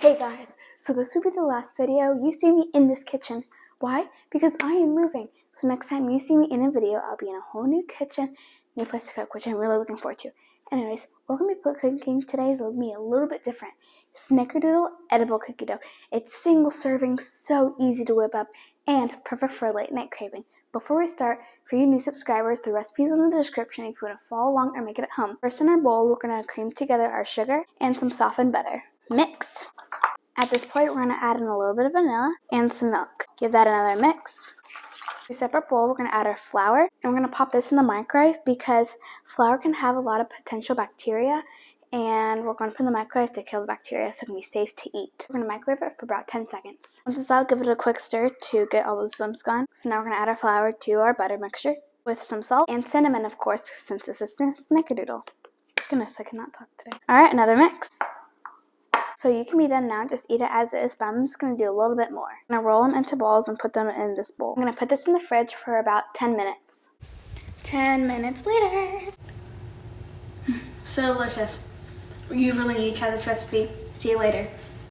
Hey guys, so this will be the last video you see me in this kitchen. Why? Because I am moving. So next time you see me in a video, I'll be in a whole new kitchen, new place to cook, which I'm really looking forward to. Anyways, what we're going to be cooking today is going to be a little bit different. Snickerdoodle edible cookie dough. It's single serving, so easy to whip up, and perfect for late night craving. Before we start, for you new subscribers, the recipe is in the description if you want to follow along or make it at home. First in our bowl, we're going to cream together our sugar and some softened butter. Mix. At this point, we're going to add in a little bit of vanilla and some milk. Give that another mix. To a separate bowl, we're going to add our flour, and we're going to pop this in the microwave because flour can have a lot of potential bacteria, and we're going to put in the microwave to kill the bacteria so it can be safe to eat. We're going to microwave it for about 10 seconds. Once it's out, give it a quick stir to get all those lumps gone. So now we're going to add our flour to our butter mixture with some salt and cinnamon, of course, since this is snickerdoodle. Goodness, I cannot talk today. Alright, another mix. So you can be done now, just eat it as is, but I'm just going to do a little bit more. I'm going to roll them into balls and put them in this bowl. I'm going to put this in the fridge for about 10 minutes. 10 minutes later. So delicious. You really need to try this recipe. See you later.